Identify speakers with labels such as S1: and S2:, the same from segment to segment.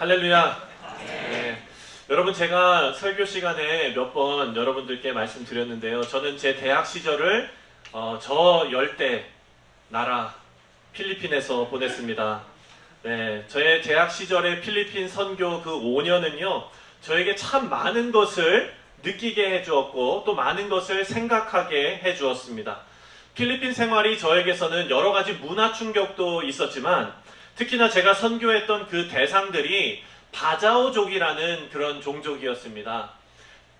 S1: 할렐루야. 네. 여러분, 제가 설교 시간에 몇 번 여러분들께 말씀드렸는데요. 저는 제 대학 시절을 저 열대 나라 필리핀에서 보냈습니다. 네, 저의 대학 시절의 필리핀 선교 그 5년은요, 저에게 참 많은 것을 느끼게 해주었고 또 많은 것을 생각하게 해주었습니다. 필리핀 생활이 저에게서는 여러 가지 문화 충격도 있었지만 특히나 제가 선교했던 그 대상들이 바자오족이라는 그런 종족이었습니다.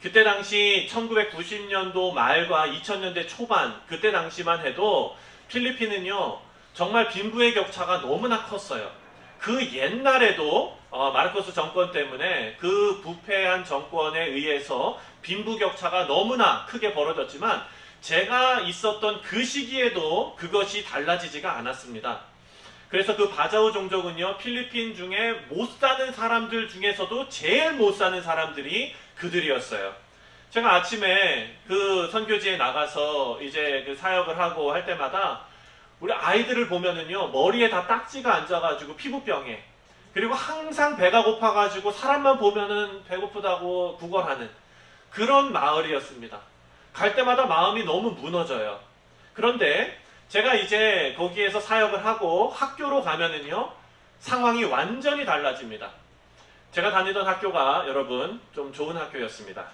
S1: 그때 당시 1990년도 말과 2000년대 초반, 그때 당시만 해도 필리핀은요, 정말 빈부의 격차가 너무나 컸어요. 그 옛날에도 마르코스 정권 때문에 그 부패한 정권에 의해서 빈부 격차가 너무나 크게 벌어졌지만 제가 있었던 그 시기에도 그것이 달라지지가 않았습니다. 그래서 그 바자오 종족은요, 필리핀 중에 못 사는 사람들 중에서도 제일 못 사는 사람들이 그들이었어요. 제가 아침에 그 선교지에 나가서 이제 그 사역을 하고 할 때마다 우리 아이들을 보면은요, 머리에 다 딱지가 앉아가지고 피부병에, 그리고 항상 배가 고파가지고 사람만 보면은 배고프다고 구걸하는 그런 마을이었습니다. 갈 때마다 마음이 너무 무너져요. 그런데 제가 이제 거기에서 사역을 하고 학교로 가면은요, 상황이 완전히 달라집니다. 제가 다니던 학교가 여러분 좀 좋은 학교였습니다.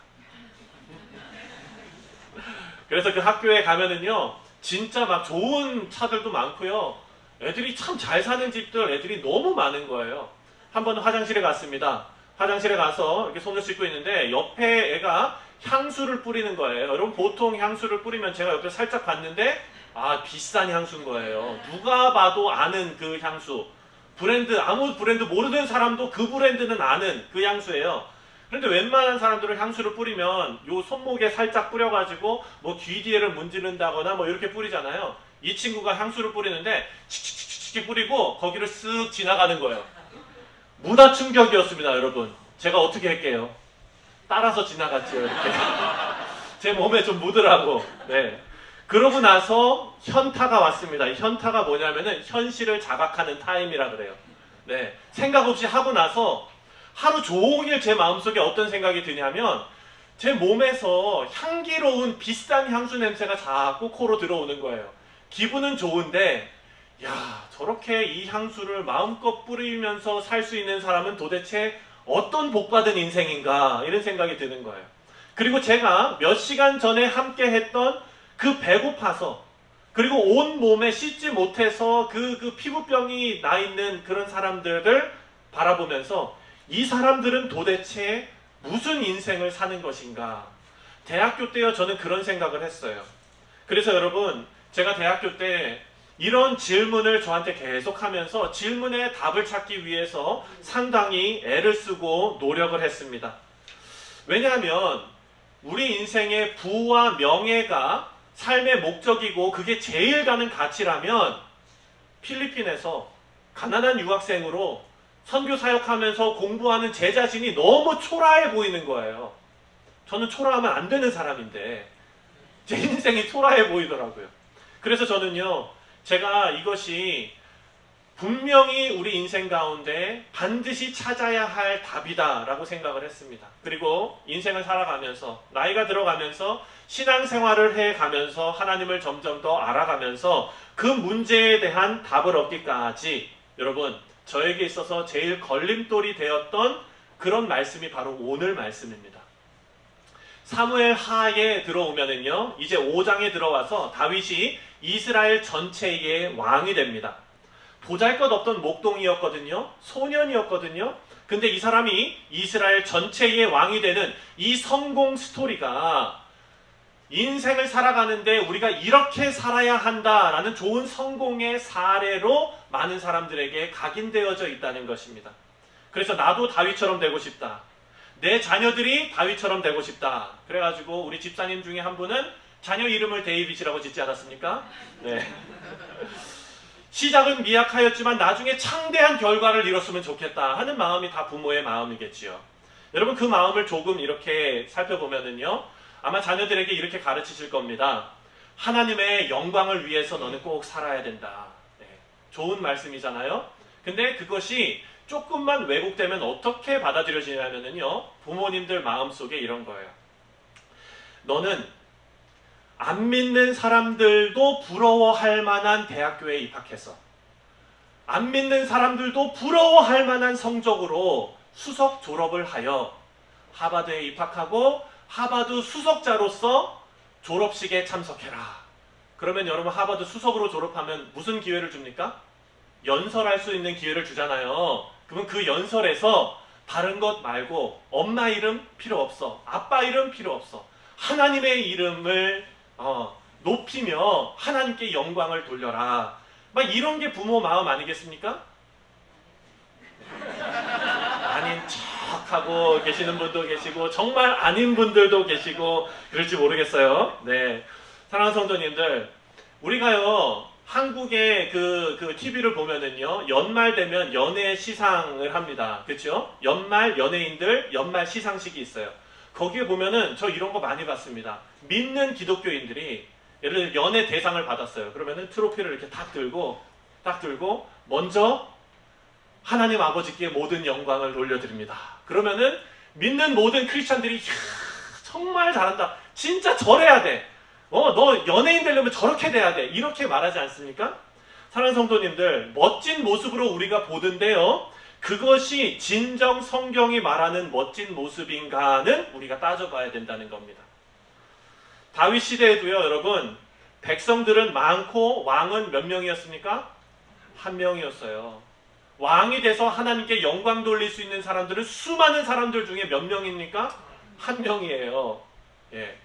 S1: 그래서 그 학교에 가면은요, 진짜 막 좋은 차들도 많고요, 애들이 참 잘 사는 집들 애들이 너무 많은 거예요. 한 번은 화장실에 갔습니다. 화장실에 가서 이렇게 손을 씻고 있는데 옆에 애가 향수를 뿌리는 거예요. 여러분, 보통 향수를 뿌리면 제가 옆에 살짝 봤는데 비싼 향수인 거예요. 누가 봐도 아는 그 향수. 브랜드, 아무 브랜드 모르는 사람도 그 브랜드는 아는 그 향수예요. 그런데 웬만한 사람들은 향수를 뿌리면 요 손목에 살짝 뿌려가지고 뭐 귀 뒤에를 문지른다거나 뭐 이렇게 뿌리잖아요. 이 친구가 향수를 뿌리는데 칙칙칙칙 뿌리고 거기를 쓱 지나가는 거예요. 문화 충격이었습니다, 여러분. 제가 어떻게 할게요? 따라서 지나갔죠, 이렇게. 제 몸에 좀 묻으라고. 네. 그러고 나서 현타가 왔습니다. 이 현타가 뭐냐면은 현실을 자각하는 타임이라 그래요. 네. 생각 없이 하고 나서 하루 종일 제 마음속에 어떤 생각이 드냐면 제 몸에서 향기로운 비싼 향수 냄새가 자꾸 코로 들어오는 거예요. 기분은 좋은데 야, 저렇게 이 향수를 마음껏 뿌리면서 살 수 있는 사람은 도대체 어떤 복받은 인생인가, 이런 생각이 드는 거예요. 그리고 제가 몇 시간 전에 함께 했던 그 배고파서, 그리고 온 몸에 씻지 못해서 그 피부병이 나 있는 그런 사람들을 바라보면서 이 사람들은 도대체 무슨 인생을 사는 것인가. 대학교 때요, 저는 그런 생각을 했어요. 그래서 여러분, 제가 대학교 때 이런 질문을 저한테 계속 하면서 질문에 답을 찾기 위해서 상당히 애를 쓰고 노력을 했습니다. 왜냐하면 우리 인생의 부와 명예가 삶의 목적이고 그게 제일 가는 가치라면 필리핀에서 가난한 유학생으로 선교 사역하면서 공부하는 제 자신이 너무 초라해 보이는 거예요. 저는 초라하면 안 되는 사람인데 제 인생이 초라해 보이더라고요. 그래서 저는요, 제가 이것이 분명히 우리 인생 가운데 반드시 찾아야 할 답이다 라고 생각을 했습니다. 그리고 인생을 살아가면서, 나이가 들어가면서, 신앙생활을 해가면서, 하나님을 점점 더 알아가면서 그 문제에 대한 답을 얻기까지 여러분, 저에게 있어서 제일 걸림돌이 되었던 그런 말씀이 바로 오늘 말씀입니다. 사무엘 하에 들어오면은요, 이제 5장에 들어와서 다윗이 이스라엘 전체의 왕이 됩니다. 보잘것없던 목동이었거든요. 소년이었거든요. 근데 이 사람이 이스라엘 전체의 왕이 되는 이 성공 스토리가 인생을 살아가는데 우리가 이렇게 살아야 한다라는 좋은 성공의 사례로 많은 사람들에게 각인되어져 있다는 것입니다. 그래서 나도 다윗처럼 되고 싶다. 내 자녀들이 다윗처럼 되고 싶다. 그래가지고 우리 집사님 중에 한 분은 자녀 이름을 데이빗이라고 짓지 않았습니까? 네. 시작은 미약하였지만 나중에 창대한 결과를 이뤘으면 좋겠다 하는 마음이 다 부모의 마음이겠지요. 여러분, 그 마음을 조금 이렇게 살펴보면은요, 아마 자녀들에게 이렇게 가르치실 겁니다. 하나님의 영광을 위해서 너는 꼭 살아야 된다. 네. 좋은 말씀이잖아요. 근데 그것이 조금만 왜곡되면 어떻게 받아들여지냐면요, 부모님들 마음속에 이런 거예요. 너는 안 믿는 사람들도 부러워할 만한 대학교에 입학해서, 안 믿는 사람들도 부러워할 만한 성적으로 수석 졸업을 하여 하버드에 입학하고 하버드 수석자로서 졸업식에 참석해라. 그러면 여러분, 하버드 수석으로 졸업하면 무슨 기회를 줍니까? 연설할 수 있는 기회를 주잖아요. 그러면 그 연설에서 다른 것 말고 엄마 이름 필요 없어, 아빠 이름 필요 없어, 하나님의 이름을 높이며 하나님께 영광을 돌려라. 막 이런 게 부모 마음 아니겠습니까? 아닌 척하고 계시는 분도 계시고 정말 아닌 분들도 계시고 그럴지 모르겠어요. 네, 사랑하는 성도님들, 우리가요 한국의 그 TV를 보면은요, 연말 되면 연애 시상을 합니다. 그렇죠? 연말 연예인들 연말 시상식이 있어요. 거기에 보면은 저 이런 거 많이 봤습니다. 믿는 기독교인들이 예를 들어 연예 대상을 받았어요. 그러면은 트로피를 이렇게 딱 들고 먼저 하나님 아버지께 모든 영광을 돌려드립니다. 그러면은 믿는 모든 크리스찬들이 이야, 정말 잘한다, 진짜 저래야 돼, 너 연예인 되려면 저렇게 돼야 돼, 이렇게 말하지 않습니까? 사랑하는 성도님들, 멋진 모습으로 우리가 보는데요, 그것이 진정 성경이 말하는 멋진 모습인가는 우리가 따져봐야 된다는 겁니다. 다윗 시대에도요, 여러분, 백성들은 많고 왕은 몇 명이었습니까? 한 명이었어요. 왕이 돼서 하나님께 영광 돌릴 수 있는 사람들은 수많은 사람들 중에 몇 명입니까? 한 명이에요. 예.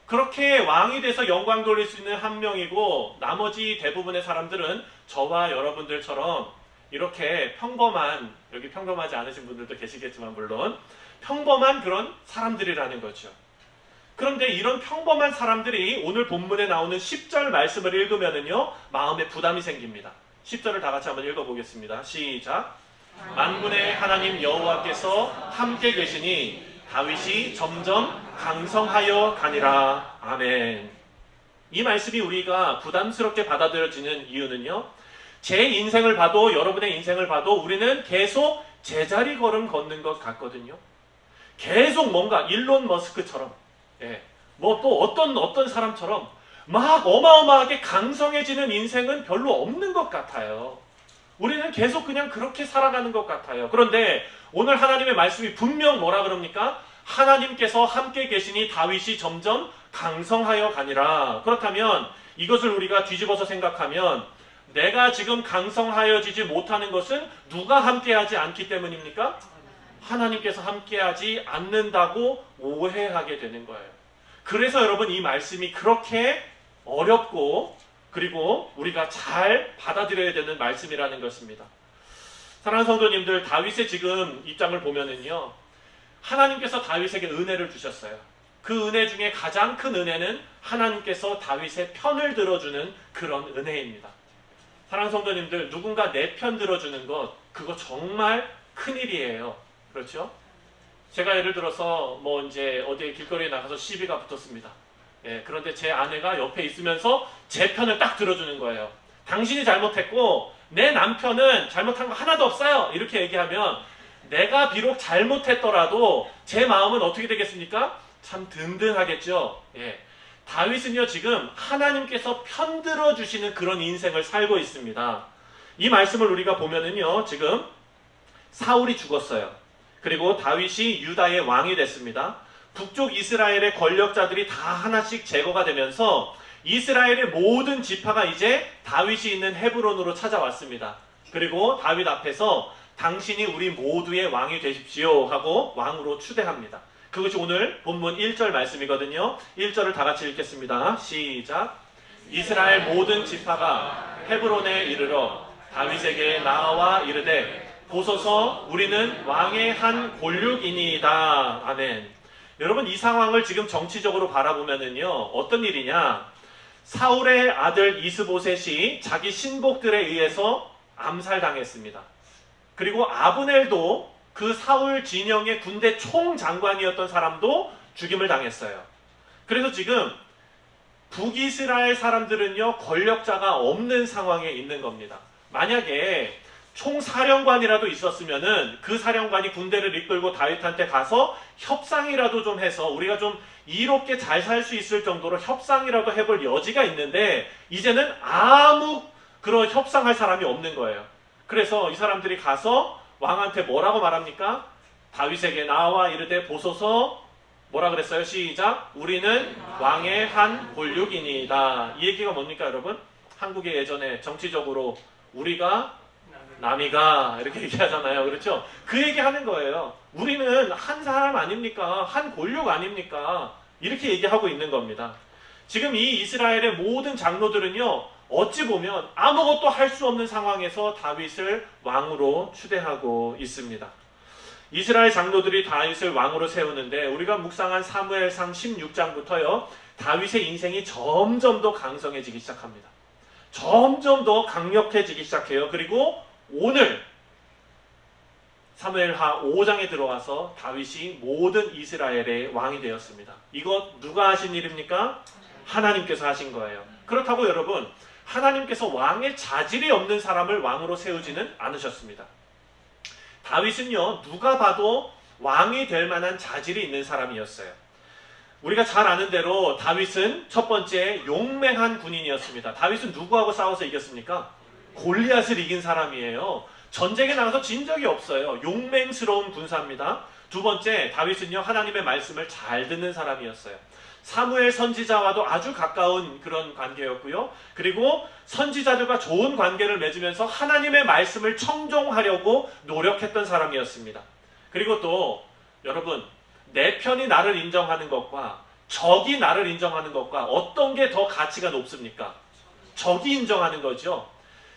S1: 그렇게 왕이 돼서 영광 돌릴 수 있는 한 명이고, 나머지 대부분의 사람들은 저와 여러분들처럼 이렇게 평범한, 여기 평범하지 않으신 분들도 계시겠지만 물론 평범한 그런 사람들이라는 거죠. 그런데 이런 평범한 사람들이 오늘 본문에 나오는 10절 말씀을 읽으면은요, 마음에 부담이 생깁니다. 10절을 다 같이 한번 읽어보겠습니다. 시작. 만군의 하나님 여호와께서 함께 계시니 다윗이 점점 강성하여 가니라. 아멘. 이 말씀이 우리가 부담스럽게 받아들여지는 이유는요, 제 인생을 봐도 여러분의 인생을 봐도 우리는 계속 제자리 걸음 걷는 것 같거든요. 계속 뭔가 일론 머스크처럼, 뭐 또 어떤 사람처럼 막 어마어마하게 강성해지는 인생은 별로 없는 것 같아요. 우리는 계속 그냥 그렇게 살아가는 것 같아요. 그런데 오늘 하나님의 말씀이 분명 뭐라 그럽니까? 하나님께서 함께 계시니 다윗이 점점 강성하여 가니라. 그렇다면 이것을 우리가 뒤집어서 생각하면 내가 지금 강성하여지지 못하는 것은 누가 함께하지 않기 때문입니까? 하나님께서 함께하지 않는다고 오해하게 되는 거예요. 그래서 여러분, 이 말씀이 그렇게 어렵고 그리고 우리가 잘 받아들여야 되는 말씀이라는 것입니다. 사랑하는 성도님들, 다윗의 지금 입장을 보면은요, 하나님께서 다윗에게 은혜를 주셨어요. 그 은혜 중에 가장 큰 은혜는 하나님께서 다윗의 편을 들어주는 그런 은혜입니다. 사랑하는 성도님들, 누군가 내 편 들어주는 것, 그거 정말 큰일이에요. 그렇죠? 제가 예를 들어서 뭐 이제 어디 길거리에 나가서 시비가 붙었습니다. 그런데 제 아내가 옆에 있으면서 제 편을 딱 들어주는 거예요. 당신이 잘못했고 내 남편은 잘못한 거 하나도 없어요, 이렇게 얘기하면 내가 비록 잘못했더라도 제 마음은 어떻게 되겠습니까? 참 든든하겠죠. 다윗은요, 지금 하나님께서 편들어 주시는 그런 인생을 살고 있습니다. 이 말씀을 우리가 보면은요, 지금 사울이 죽었어요. 그리고 다윗이 유다의 왕이 됐습니다. 북쪽 이스라엘의 권력자들이 다 하나씩 제거가 되면서 이스라엘의 모든 지파가 이제 다윗이 있는 헤브론으로 찾아왔습니다. 그리고 다윗 앞에서 당신이 우리 모두의 왕이 되십시오 하고 왕으로 추대합니다. 그것이 오늘 본문 1절 말씀이거든요. 1절을 다 같이 읽겠습니다. 시작. 이스라엘 모든 지파가 헤브론에 이르러 다윗에게 나아와 이르되 보소서, 우리는 왕의 한 골육이니이다. 아멘. 여러분, 이 상황을 지금 정치적으로 바라보면은요, 어떤 일이냐? 사울의 아들 이스보셋이 자기 신복들에 의해서 암살당했습니다. 그리고 아브넬도 그 사울 진영의 군대 총장관이었던 사람도 죽임을 당했어요. 그래서 지금 북이스라엘 사람들은요, 권력자가 없는 상황에 있는 겁니다. 만약에 총사령관이라도 있었으면은 그 사령관이 군대를 이끌고 다윗한테 가서 협상이라도 좀 해서 우리가 좀 이롭게 잘 살 수 있을 정도로 협상이라도 해볼 여지가 있는데 이제는 아무 그런 협상할 사람이 없는 거예요. 그래서 이 사람들이 가서 왕한테 뭐라고 말합니까? 다윗에게 나와 이르되 보소서 뭐라 그랬어요? 시작. 우리는 왕의 한 본류이니이다. 이 얘기가 뭡니까 여러분? 한국의 예전에 정치적으로 우리가 남이가 이렇게 얘기하잖아요. 그렇죠? 그 얘기하는 거예요. 우리는 한 사람 아닙니까? 한 권력 아닙니까? 이렇게 얘기하고 있는 겁니다. 지금 이 이스라엘의 모든 장로들은요, 어찌 보면 아무것도 할 수 없는 상황에서 다윗을 왕으로 추대하고 있습니다. 이스라엘 장로들이 다윗을 왕으로 세우는데 우리가 묵상한 사무엘상 16장부터요, 다윗의 인생이 점점 더 강성해지기 시작합니다. 점점 더 강력해지기 시작해요. 그리고 오늘 사무엘하 5장에 들어와서 다윗이 모든 이스라엘의 왕이 되었습니다. 이거 누가 하신 일입니까? 하나님께서 하신 거예요. 그렇다고 여러분, 하나님께서 왕의 자질이 없는 사람을 왕으로 세우지는 않으셨습니다. 다윗은요, 누가 봐도 왕이 될 만한 자질이 있는 사람이었어요. 우리가 잘 아는 대로 다윗은 첫 번째 용맹한 군인이었습니다. 다윗은 누구하고 싸워서 이겼습니까? 골리앗을 이긴 사람이에요. 전쟁에 나가서 진 적이 없어요. 용맹스러운 군사입니다. 두 번째, 다윗은요, 하나님의 말씀을 잘 듣는 사람이었어요. 사무엘 선지자와도 아주 가까운 그런 관계였고요. 그리고 선지자들과 좋은 관계를 맺으면서 하나님의 말씀을 청종하려고 노력했던 사람이었습니다. 그리고 또 여러분, 내 편이 나를 인정하는 것과 적이 나를 인정하는 것과 어떤 게 더 가치가 높습니까? 적이 인정하는 거죠.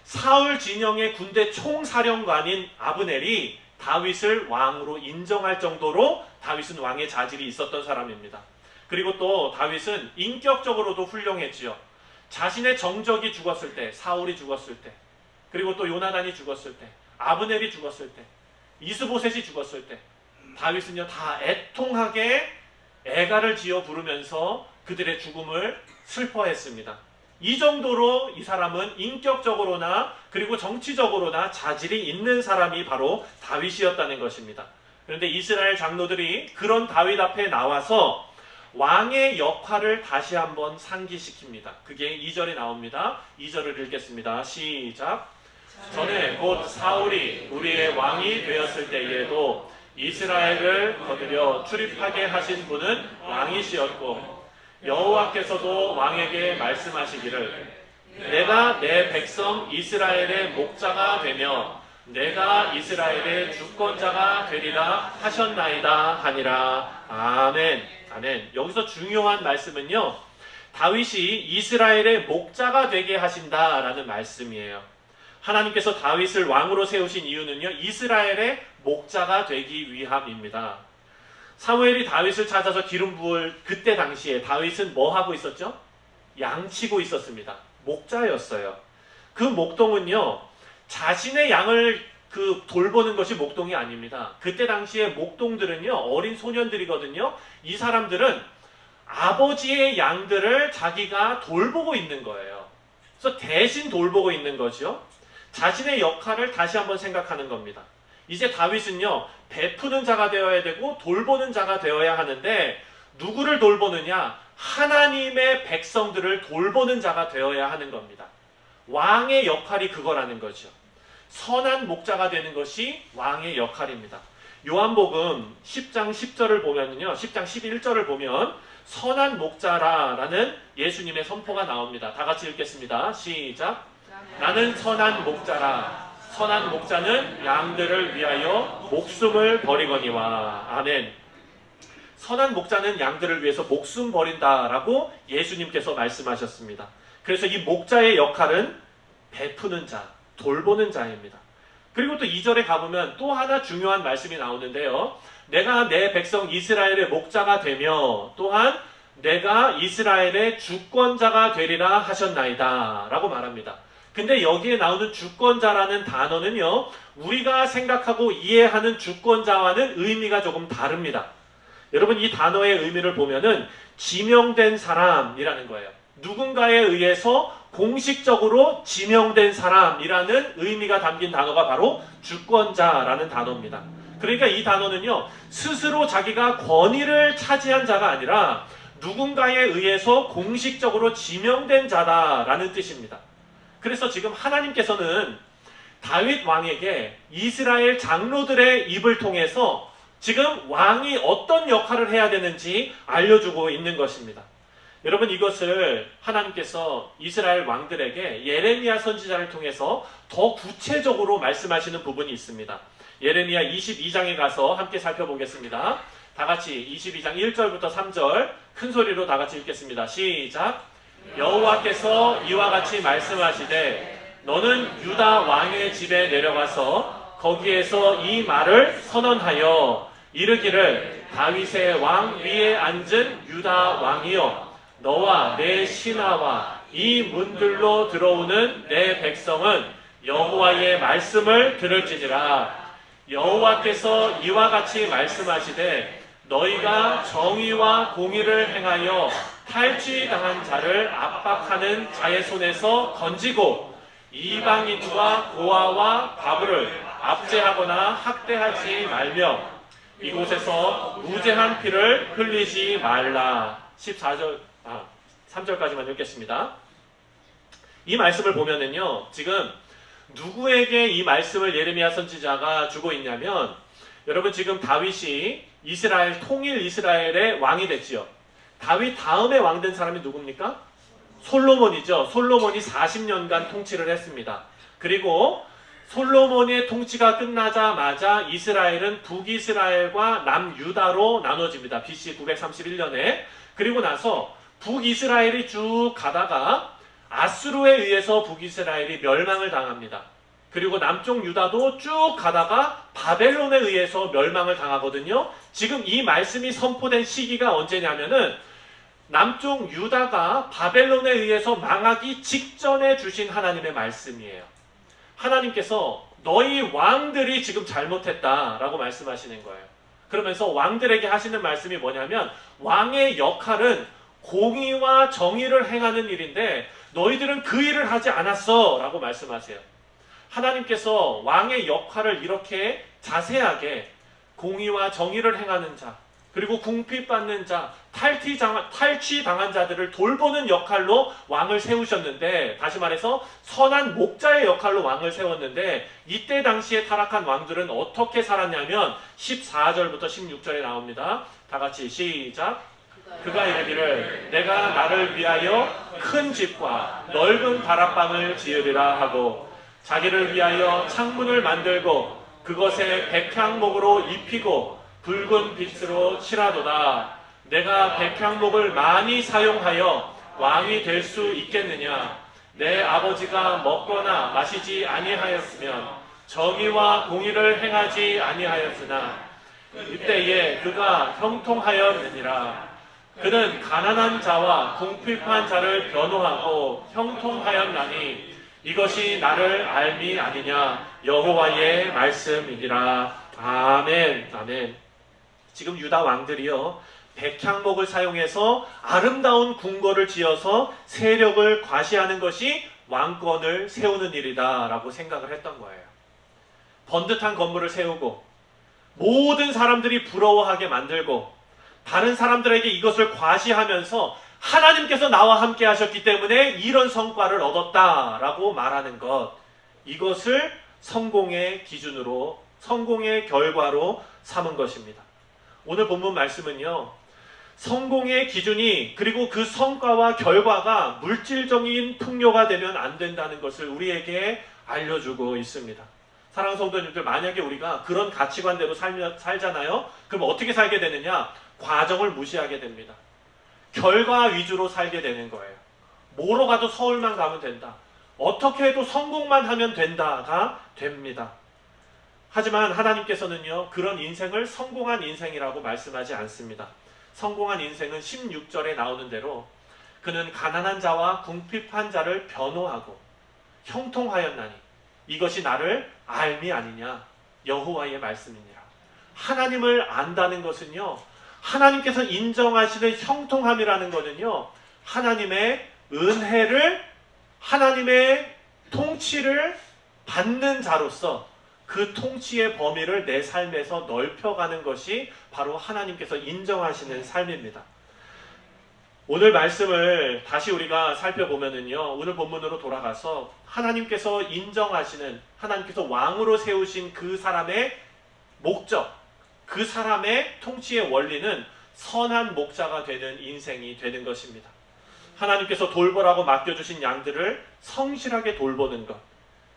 S1: 사울 진영의 군대 총사령관인 아브넬이 다윗을 왕으로 인정할 정도로 다윗은 왕의 자질이 있었던 사람입니다. 그리고 또 다윗은 인격적으로도 훌륭했지요. 자신의 정적이 죽었을 때, 사울이 죽었을 때, 그리고 또 요나단이 죽었을 때, 아브넬이 죽었을 때, 이스보셋이 죽었을 때, 다윗은요 다 애통하게 애가를 지어 부르면서 그들의 죽음을 슬퍼했습니다. 이 정도로 이 사람은 인격적으로나 그리고 정치적으로나 자질이 있는 사람이 바로 다윗이었다는 것입니다. 그런데 이스라엘 장로들이 그런 다윗 앞에 나와서 왕의 역할을 다시 한번 상기시킵니다. 그게 2절에 나옵니다. 2절을 읽겠습니다. 시작. 전에 곧 사울이 우리의 왕이 되었을 때에도 이스라엘을 거두려 출입하게 하신 분은 왕이시었고 여호와께서도 왕에게 말씀하시기를 내가 내 백성 이스라엘의 목자가 되며 내가 이스라엘의 주권자가 되리라 하셨나이다 하니라. 아멘. 아멘. 여기서 중요한 말씀은요, 다윗이 이스라엘의 목자가 되게 하신다라는 말씀이에요. 하나님께서 다윗을 왕으로 세우신 이유는요, 이스라엘의 목자가 되기 위함입니다. 사무엘이 다윗을 찾아서 기름 부을 그때 당시에 다윗은 뭐 하고 있었죠? 양치고 있었습니다. 목자였어요. 그 목동은요, 자신의 양을 돌보는 것이 목동이 아닙니다. 그때 당시에 목동들은요, 어린 소년들이거든요. 이 사람들은 아버지의 양들을 자기가 돌보고 있는 거예요. 그래서 대신 돌보고 있는 거죠. 자신의 역할을 다시 한번 생각하는 겁니다. 이제 다윗은요, 베푸는 자가 되어야 되고 돌보는 자가 되어야 하는데 누구를 돌보느냐? 하나님의 백성들을 돌보는 자가 되어야 하는 겁니다. 왕의 역할이 그거라는 거죠. 선한 목자가 되는 것이 왕의 역할입니다. 요한복음 10장 10절을 보면요, 10장 11절을 보면 선한 목자라라는 예수님의 선포가 나옵니다. 다 같이 읽겠습니다. 시작. 나는 선한 목자라. 선한 목자는 양들을 위하여 목숨을 버리거니와. 아멘. 선한 목자는 양들을 위해서 목숨 버린다라고 예수님께서 말씀하셨습니다. 그래서 이 목자의 역할은 베푸는 자, 돌보는 자입니다. 그리고 또 2절에 가보면 또 하나 중요한 말씀이 나오는데요. 내가 내 백성 이스라엘의 목자가 되며 또한 내가 이스라엘의 주권자가 되리라 하셨나이다 라고 말합니다. 근데 여기에 나오는 주권자라는 단어는요, 우리가 생각하고 이해하는 주권자와는 의미가 조금 다릅니다. 여러분, 이 단어의 의미를 보면은 지명된 사람이라는 거예요. 누군가에 의해서 공식적으로 지명된 사람이라는 의미가 담긴 단어가 바로 주권자라는 단어입니다. 그러니까 이 단어는요, 스스로 자기가 권위를 차지한 자가 아니라 누군가에 의해서 공식적으로 지명된 자다라는 뜻입니다. 그래서 지금 하나님께서는 다윗 왕에게 이스라엘 장로들의 입을 통해서 지금 왕이 어떤 역할을 해야 되는지 알려주고 있는 것입니다. 여러분, 이것을 하나님께서 이스라엘 왕들에게 예레미야 선지자를 통해서 더 구체적으로 말씀하시는 부분이 있습니다. 예레미야 22장에 가서 함께 살펴보겠습니다. 다 같이 22장 1절부터 3절 큰 소리로 다 같이 읽겠습니다. 시작. 여호와께서 이와 같이 말씀하시되 너는 유다 왕의 집에 내려가서 거기에서 이 말을 선언하여 이르기를 다윗의 왕 위에 앉은 유다 왕이여 너와 내 신하와 이 문들로 들어오는 내 백성은 여호와의 말씀을 들을지니라. 여호와께서 이와 같이 말씀하시되 너희가 정의와 공의를 행하여 탈취당한 자를 압박하는 자의 손에서 건지고 이방인과 고아와 과부를 압제하거나 학대하지 말며 이곳에서 무죄한 피를 흘리지 말라. 3절까지만 읽겠습니다. 이 말씀을 보면은요, 지금 누구에게 이 말씀을 예레미야 선지자가 주고 있냐면, 여러분 지금 다윗이 이스라엘 통일 이스라엘의 왕이 됐지요. 다윗 다음에 왕 된 사람이 누굽니까? 솔로몬이죠. 솔로몬이 40년간 통치를 했습니다. 그리고 솔로몬의 통치가 끝나자마자 이스라엘은 북이스라엘과 남유다로 나눠집니다. BC 931년에. 그리고 나서 북이스라엘이 쭉 가다가 아수르에 의해서 북이스라엘이 멸망을 당합니다. 그리고 남쪽 유다도 쭉 가다가 바벨론에 의해서 멸망을 당하거든요. 지금 이 말씀이 선포된 시기가 언제냐면은 남쪽 유다가 바벨론에 의해서 망하기 직전에 주신 하나님의 말씀이에요. 하나님께서 너희 왕들이 지금 잘못했다라고 말씀하시는 거예요. 그러면서 왕들에게 하시는 말씀이 뭐냐면 왕의 역할은 공의와 정의를 행하는 일인데 너희들은 그 일을 하지 않았어 라고 말씀하세요. 하나님께서 왕의 역할을 이렇게 자세하게 공의와 정의를 행하는 자, 그리고 궁핍받는 자, 탈취당한 자들을 돌보는 역할로 왕을 세우셨는데, 다시 말해서 선한 목자의 역할로 왕을 세웠는데, 이때 당시에 타락한 왕들은 어떻게 살았냐면 14절부터 16절에 나옵니다. 다 같이 시작. 그가 이르기를 내가 나를 위하여 큰 집과 넓은 다락방을 지으리라 하고 자기를 위하여 창문을 만들고 그것에 백향목으로 입히고 붉은 빛으로 칠하도다. 내가 백향목을 많이 사용하여 왕이 될 수 있겠느냐? 내 아버지가 먹거나 마시지 아니하였으면 정의와 공의를 행하지 아니하였으나 이때에 그가 형통하였느니라. 그는 가난한 자와 궁핍한 자를 변호하고 형통하였나니 이것이 나를 알미 아니냐? 여호와의 말씀이니라. 아멘. 아멘. 지금 유다 왕들이요, 백향목을 사용해서 아름다운 궁궐을 지어서 세력을 과시하는 것이 왕권을 세우는 일이다 라고 생각을 했던 거예요. 번듯한 건물을 세우고 모든 사람들이 부러워하게 만들고 다른 사람들에게 이것을 과시하면서 하나님께서 나와 함께 하셨기 때문에 이런 성과를 얻었다라고 말하는 것, 이것을 성공의 기준으로, 성공의 결과로 삼은 것입니다. 오늘 본문 말씀은요, 성공의 기준이, 그리고 그 성과와 결과가 물질적인 풍요가 되면 안 된다는 것을 우리에게 알려주고 있습니다. 사랑하는 성도님들, 만약에 우리가 그런 가치관대로 살잖아요. 그럼 어떻게 살게 되느냐? 과정을 무시하게 됩니다. 결과 위주로 살게 되는 거예요. 뭐로 가도 서울만 가면 된다. 어떻게 해도 성공만 하면 된다가 됩니다. 하지만 하나님께서는요, 그런 인생을 성공한 인생이라고 말씀하지 않습니다. 성공한 인생은 16절에 나오는 대로 그는 가난한 자와 궁핍한 자를 변호하고 형통하였나니 이것이 나를 알미 아니냐? 여호와의 말씀이니라. 하나님을 안다는 것은요, 하나님께서 인정하시는 형통함이라는 것은요, 하나님의 은혜를 하나님의 통치를 받는 자로서 그 통치의 범위를 내 삶에서 넓혀가는 것이 바로 하나님께서 인정하시는 삶입니다. 오늘 말씀을 다시 우리가 살펴보면은요, 오늘 본문으로 돌아가서 하나님께서 인정하시는, 하나님께서 왕으로 세우신 그 사람의 목적, 그 사람의 통치의 원리는 선한 목자가 되는 인생이 되는 것입니다. 하나님께서 돌보라고 맡겨주신 양들을 성실하게 돌보는 것,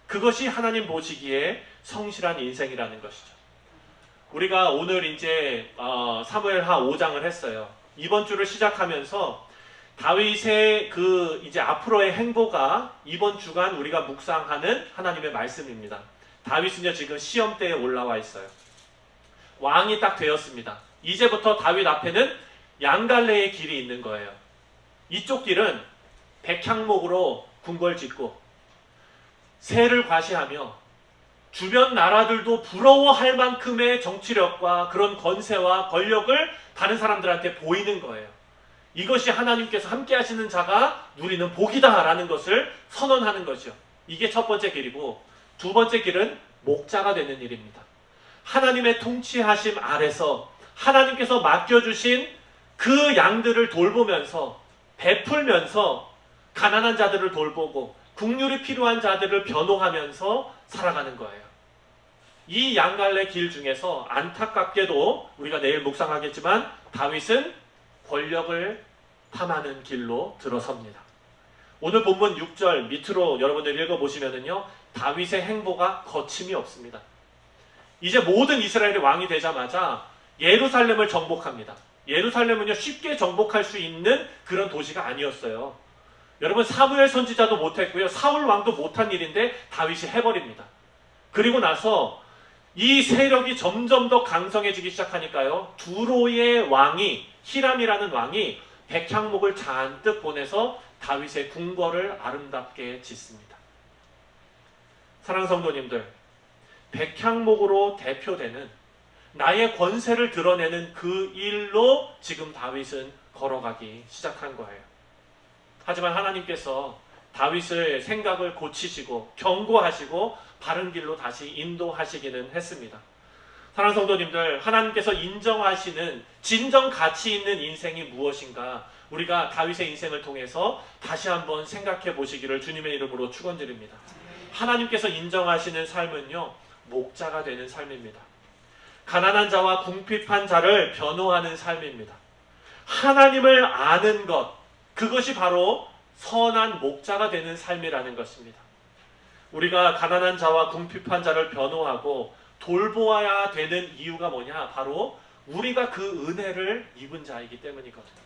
S1: 그것이 하나님 보시기에 성실한 인생이라는 것이죠. 우리가 오늘 이제 사무엘하 5장을 했어요. 이번 주를 시작하면서 다윗의 그 이제 앞으로의 행보가 이번 주간 우리가 묵상하는 하나님의 말씀입니다. 다윗은요 지금 시험대에 올라와 있어요. 왕이 딱 되었습니다. 이제부터 다윗 앞에는 양갈래의 길이 있는 거예요. 이쪽 길은 백향목으로 궁궐 짓고 새를 과시하며 주변 나라들도 부러워할 만큼의 정치력과 그런 권세와 권력을 다른 사람들한테 보이는 거예요. 이것이 하나님께서 함께 하시는 자가 누리는 복이다라는 것을 선언하는 거죠. 이게 첫 번째 길이고, 두 번째 길은 목자가 되는 일입니다. 하나님의 통치하심 아래서 하나님께서 맡겨주신 그 양들을 돌보면서 베풀면서 가난한 자들을 돌보고 국률이 필요한 자들을 변호하면서 살아가는 거예요. 이 양갈래 길 중에서 안타깝게도 우리가 내일 묵상하겠지만 다윗은 권력을 탐하는 길로 들어섭니다. 오늘 본문 6절 밑으로 여러분들 읽어보시면은요, 다윗의 행보가 거침이 없습니다. 이제 모든 이스라엘의 왕이 되자마자 예루살렘을 정복합니다. 예루살렘은요 쉽게 정복할 수 있는 그런 도시가 아니었어요. 여러분, 사무엘 선지자도 못했고요, 사울 왕도 못한 일인데 다윗이 해버립니다. 그리고 나서 이 세력이 점점 더 강성해지기 시작하니까요, 두로의 왕이, 히람이라는 왕이 백향목을 잔뜩 보내서 다윗의 궁궐을 아름답게 짓습니다. 사랑하는 성도님들, 백향목으로 대표되는 나의 권세를 드러내는 그 일로 지금 다윗은 걸어가기 시작한 거예요. 하지만 하나님께서 다윗의 생각을 고치시고 경고하시고 바른 길로 다시 인도하시기는 했습니다. 사랑하는 성도님들, 하나님께서 인정하시는 진정 가치 있는 인생이 무엇인가, 우리가 다윗의 인생을 통해서 다시 한번 생각해 보시기를 주님의 이름으로 축원드립니다. 하나님께서 인정하시는 삶은요, 목자가 되는 삶입니다. 가난한 자와 궁핍한 자를 변호하는 삶입니다. 하나님을 아는 것, 그것이 바로 선한 목자가 되는 삶이라는 것입니다. 우리가 가난한 자와 궁핍한 자를 변호하고 돌보아야 되는 이유가 뭐냐? 바로 우리가 그 은혜를 입은 자이기 때문이거든요.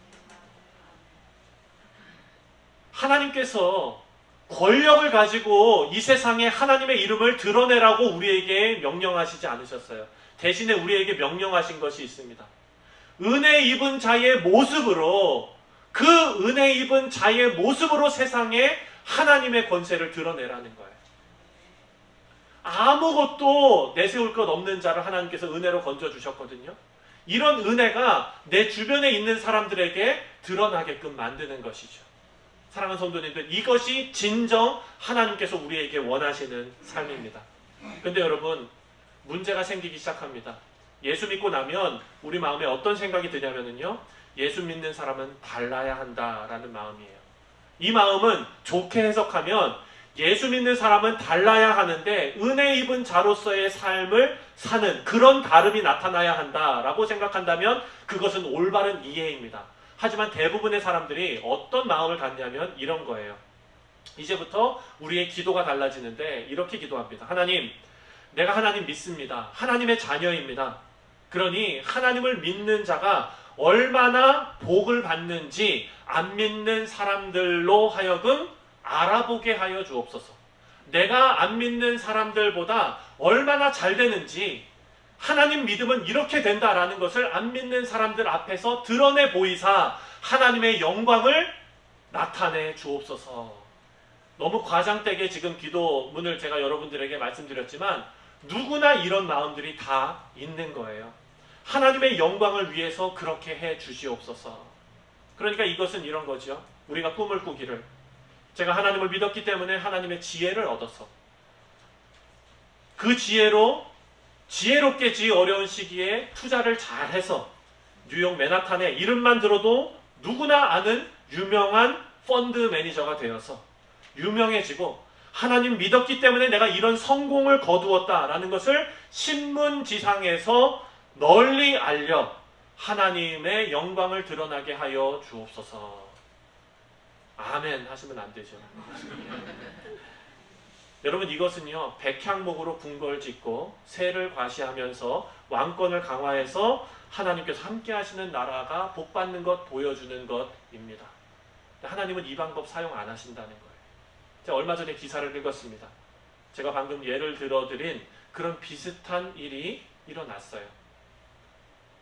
S1: 하나님께서 권력을 가지고 이 세상에 하나님의 이름을 드러내라고 우리에게 명령하시지 않으셨어요. 대신에 우리에게 명령하신 것이 있습니다. 은혜 입은 자의 모습으로, 그 은혜 입은 자의 모습으로 세상에 하나님의 권세를 드러내라는 거예요. 아무것도 내세울 것 없는 자를 하나님께서 은혜로 건져주셨거든요. 이런 은혜가 내 주변에 있는 사람들에게 드러나게끔 만드는 것이죠. 사랑하는 성도님들, 이것이 진정 하나님께서 우리에게 원하시는 삶입니다. 근데 여러분, 문제가 생기기 시작합니다. 예수 믿고 나면 우리 마음에 어떤 생각이 드냐면요, 예수 믿는 사람은 달라야 한다라는 마음이에요. 이 마음은 좋게 해석하면 예수 믿는 사람은 달라야 하는데 은혜 입은 자로서의 삶을 사는 그런 다름이 나타나야 한다라고 생각한다면 그것은 올바른 이해입니다. 하지만 대부분의 사람들이 어떤 마음을 갖냐면 이런 거예요. 이제부터 우리의 기도가 달라지는데 이렇게 기도합니다. 하나님, 내가 하나님 믿습니다. 하나님의 자녀입니다. 그러니 하나님을 믿는 자가 얼마나 복을 받는지 안 믿는 사람들로 하여금 알아보게 하여 주옵소서. 내가 안 믿는 사람들보다 얼마나 잘 되는지, 하나님 믿으면 이렇게 된다라는 것을 안 믿는 사람들 앞에서 드러내 보이사 하나님의 영광을 나타내 주옵소서. 너무 과장되게 지금 기도문을 제가 여러분들에게 말씀드렸지만 누구나 이런 마음들이 다 있는 거예요. 하나님의 영광을 위해서 그렇게 해 주시옵소서. 그러니까 이것은 이런 거죠. 우리가 꿈을 꾸기를, 제가 하나님을 믿었기 때문에 하나님의 지혜를 얻어서 그 지혜로 지혜롭게 어려운 시기에 투자를 잘해서 뉴욕 맨하탄에 이름만 들어도 누구나 아는 유명한 펀드 매니저가 되어서 유명해지고 하나님 믿었기 때문에 내가 이런 성공을 거두었다라는 것을 신문지상에서 널리 알려 하나님의 영광을 드러나게 하여 주옵소서. 아멘 하시면 안 되죠. 여러분, 이것은요 백향목으로 궁궐 짓고 세를 과시하면서 왕권을 강화해서 하나님께서 함께 하시는 나라가 복받는 것 보여주는 것입니다. 하나님은 이 방법 사용 안 하신다는 거예요. 제가 얼마 전에 기사를 읽었습니다. 제가 방금 예를 들어드린 그런 비슷한 일이 일어났어요.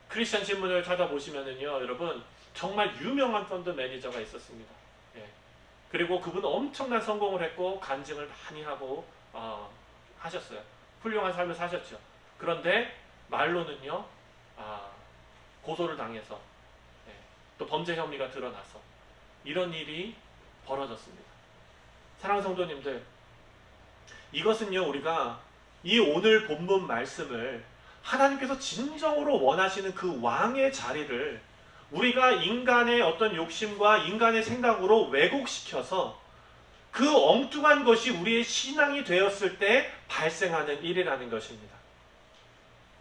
S1: 크리스천 신문을 찾아보시면은요, 여러분 정말 유명한 펀드 매니저가 있었습니다. 예. 그리고 그분은 엄청난 성공을 했고 간증을 많이 하고 하셨어요. 훌륭한 삶을 사셨죠. 그런데 말로는요, 고소를 당해서 또 범죄 혐의가 드러나서 이런 일이 벌어졌습니다. 사랑하는 성도님들, 이것은요 우리가 이 오늘 본문 말씀을 하나님께서 진정으로 원하시는 그 왕의 자리를 우리가 인간의 어떤 욕심과 인간의 생각으로 왜곡시켜서 그 엉뚱한 것이 우리의 신앙이 되었을 때 발생하는 일이라는 것입니다.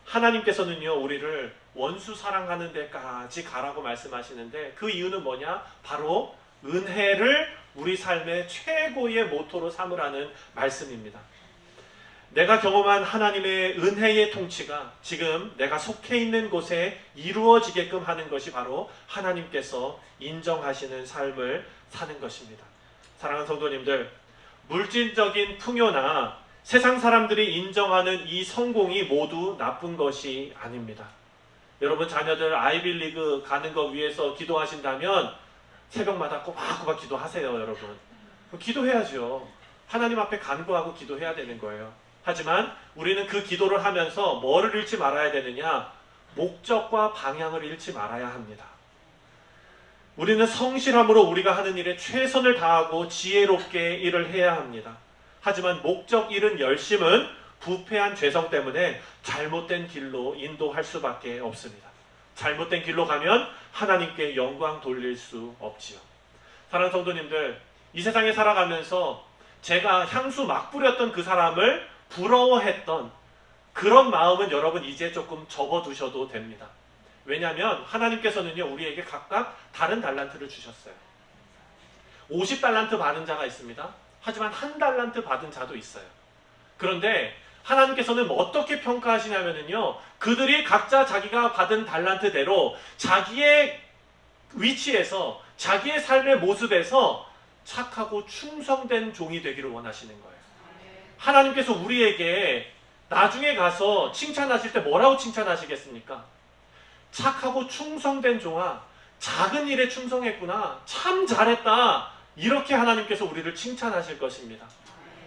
S1: 하나님께서는요 우리를 원수 사랑하는 데까지 가라고 말씀하시는데 그 이유는 뭐냐? 바로 은혜를 우리 삶의 최고의 모토로 삼으라는 말씀입니다. 내가 경험한 하나님의 은혜의 통치가 지금 내가 속해 있는 곳에 이루어지게끔 하는 것이 바로 하나님께서 인정하시는 삶을 사는 것입니다. 사랑하는 성도님들, 물질적인 풍요나 세상 사람들이 인정하는 이 성공이 모두 나쁜 것이 아닙니다. 여러분 자녀들 아이빌리그 가는 거 위해서 기도하신다면 새벽마다 꼬박꼬박 기도하세요. 여러분 기도해야죠. 하나님 앞에 간구하고 기도해야 되는 거예요. 하지만 우리는 그 기도를 하면서 뭐를 잃지 말아야 되느냐? 목적과 방향을 잃지 말아야 합니다. 우리는 성실함으로 우리가 하는 일에 최선을 다하고 지혜롭게 일을 해야 합니다. 하지만 목적 잃은 열심은 부패한 죄성 때문에 잘못된 길로 인도할 수밖에 없습니다. 잘못된 길로 가면 하나님께 영광 돌릴 수 없지요. 사랑하는 성도님들, 이 세상에 살아가면서 제가 향수 막 뿌렸던 그 사람을 부러워했던 그런 마음은 여러분 이제 조금 접어두셔도 됩니다. 왜냐하면 하나님께서는요 우리에게 각각 다른 달란트를 주셨어요. 50달란트 받은 자가 있습니다. 하지만 1달란트 받은 자도 있어요. 그런데 하나님께서는 어떻게 평가하시냐면요, 그들이 각자 자기가 받은 달란트대로 자기의 위치에서 자기의 삶의 모습에서 착하고 충성된 종이 되기를 원하시는 거예요. 하나님께서 우리에게 나중에 가서 칭찬하실 때 뭐라고 칭찬하시겠습니까? 착하고 충성된 종아, 작은 일에 충성했구나, 참 잘했다, 이렇게 하나님께서 우리를 칭찬하실 것입니다.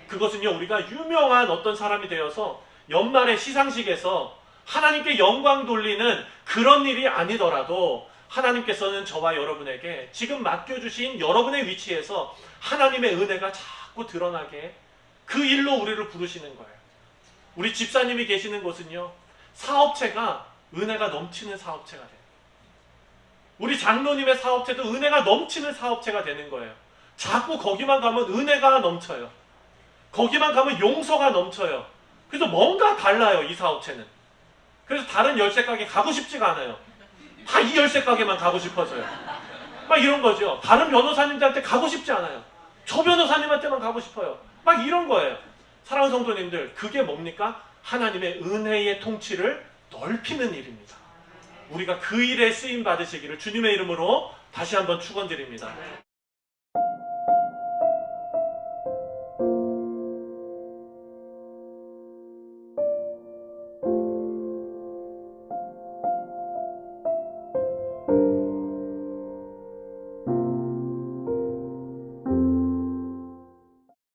S1: 그것은요 우리가 유명한 어떤 사람이 되어서 연말의 시상식에서 하나님께 영광 돌리는 그런 일이 아니더라도 하나님께서는 저와 여러분에게 지금 맡겨주신 여러분의 위치에서 하나님의 은혜가 자꾸 드러나게 그 일로 우리를 부르시는 거예요. 우리 집사님이 계시는 곳은요 사업체가 은혜가 넘치는 사업체가 돼요. 우리 장로님의 사업체도 은혜가 넘치는 사업체가 되는 거예요. 자꾸 거기만 가면 은혜가 넘쳐요. 거기만 가면 용서가 넘쳐요. 그래서 뭔가 달라요, 이 사업체는. 그래서 다른 열쇠 가게 가고 싶지가 않아요. 다 이 열쇠 가게만 가고 싶어서요. 막 이런 거죠. 다른 변호사님들한테 가고 싶지 않아요. 저 변호사님한테만 가고 싶어요. 막 이런 거예요. 사랑하는 성도님들, 그게 뭡니까? 하나님의 은혜의 통치를 넓히는 일입니다. 우리가 그 일에 쓰임 받으시기를 주님의 이름으로 다시 한번 축원드립니다.